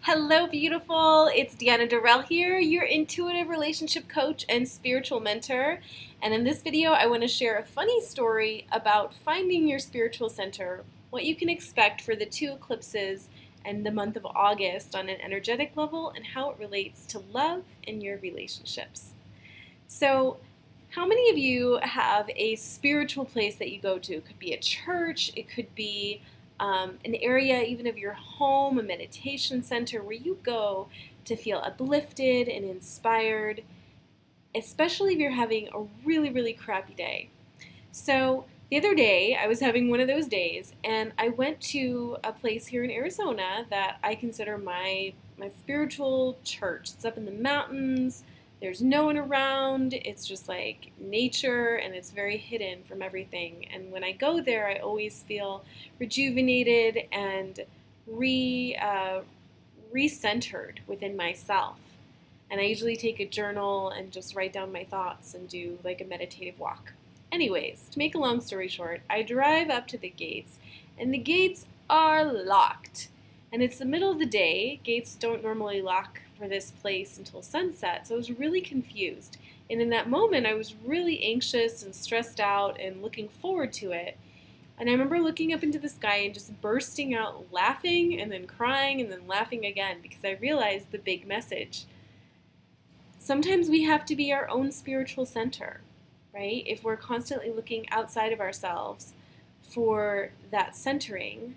Hello, beautiful. It's Deanna Durrell here, your intuitive relationship coach and spiritual mentor. And in this video, I want to share a funny story about finding your spiritual center, what you can expect for the two eclipses and the month of August on an energetic level, and how it relates to love in your relationships. So, how many of you have a spiritual place that you go to? It could be a church, it could be an area even of your home, a meditation center where you go to feel uplifted and inspired, especially if you're having a really, really crappy day. So the other day, I was having one of those days, and I went to a place here in Arizona that I consider my spiritual church. It's up in the mountains. There's no one around. It's just like nature, and it's very hidden from everything. And when I go there, I always feel rejuvenated and re-centered within myself. And I usually take a journal and just write down my thoughts and do like a meditative walk. Anyways, to make a long story short, I drive up to the gates, and the gates are locked. And it's the middle of the day. Gates don't normally lock for this place until sunset, so I was really confused. And in that moment, I was really anxious and stressed out and looking forward to it. And I remember looking up into the sky and just bursting out laughing and then crying and then laughing again because I realized the big message. Sometimes we have to be our own spiritual center, right? If we're constantly looking outside of ourselves for that centering,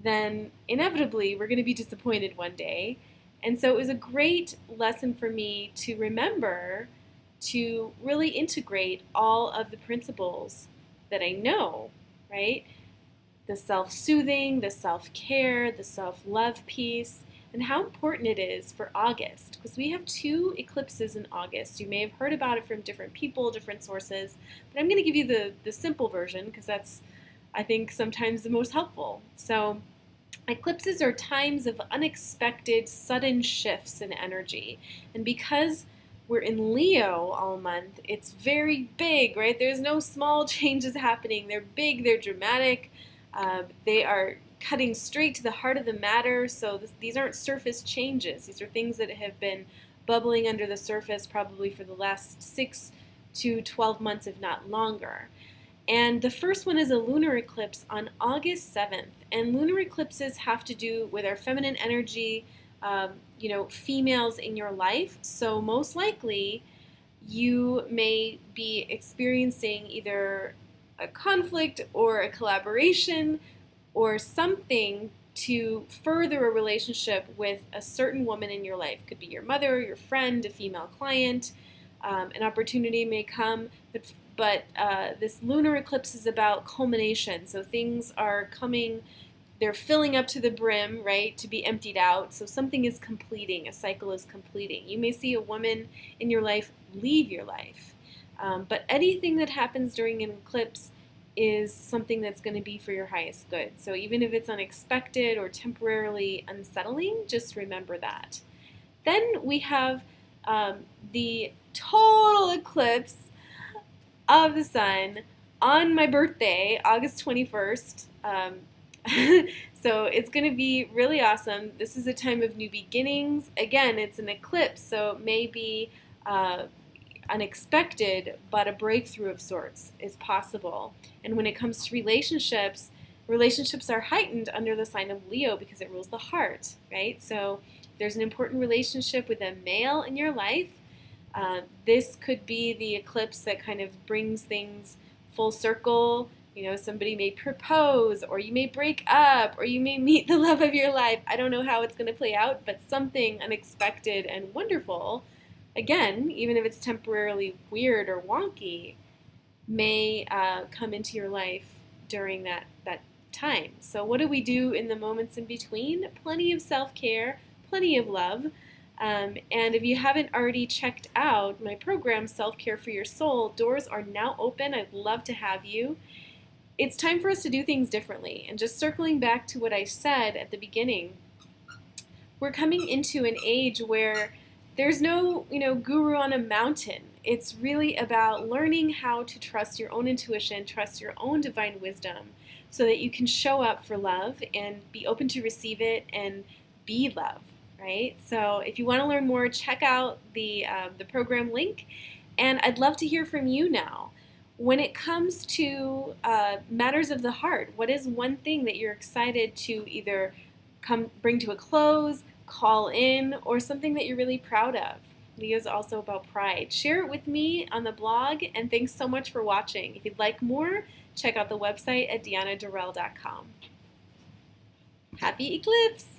then inevitably we're going to be disappointed one day. And so it was a great lesson for me to remember to really integrate all of the principles that I know, right? The self-soothing, the self-care, the self-love piece, and how important it is for August, because we have two eclipses in August. You may have heard about it from different people, different sources, but I'm going to give you the simple version because that's, I think, sometimes the most helpful. So eclipses are times of unexpected, sudden shifts in energy. And because we're in Leo all month, it's very big, right? There's no small changes happening. They're big, they're dramatic, they are cutting straight to the heart of the matter. So these aren't surface changes. These are things that have been bubbling under the surface probably for the last 6 to 12 months, if not longer. And the first one is a lunar eclipse on August 7th. And lunar eclipses have to do with our feminine energy, females in your life. So most likely you may be experiencing either a conflict or a collaboration or something to further a relationship with a certain woman in your life. Could be your mother, your friend, a female client. An opportunity may come, but this lunar eclipse is about culmination. So things are coming, they're filling up to the brim, right, to be emptied out. So something is completing, a cycle is completing. You may see a woman in your life leave your life. But anything that happens during an eclipse is something that's going to be for your highest good. So even if it's unexpected or temporarily unsettling, just remember that. Then we have the total eclipse of the sun on my birthday, August 21st. So it's going to be really awesome. This is a time of new beginnings. Again, it's an eclipse, so it may be unexpected, but a breakthrough of sorts is possible. And when it comes to relationships, relationships are heightened under the sign of Leo because it rules the heart, right? So if there's an important relationship with a male in your life, this could be the eclipse that kind of brings things full circle. You know, somebody may propose, or you may break up, or you may meet the love of your life. I don't know how it's going to play out, but something unexpected and wonderful, again, even if it's temporarily weird or wonky, may come into your life during that time. So what do we do in the moments in between? Plenty of self-care, plenty of love. And if you haven't already checked out my program, Self-Care for Your Soul, doors are now open. I'd love to have you. It's time for us to do things differently. And just circling back to what I said at the beginning, we're coming into an age where there's no, guru on a mountain. It's really about learning how to trust your own intuition, trust your own divine wisdom, so that you can show up for love and be open to receive it and be love. right? So if you want to learn more, check out the program link, and I'd love to hear from you now. When it comes to matters of the heart, what is one thing that you're excited to either bring to a close, call in, or something that you're really proud of? Leo is also about pride. Share it with me on the blog, and thanks so much for watching. If you'd like more, check out the website at deannadarrell.com. Happy Eclipse!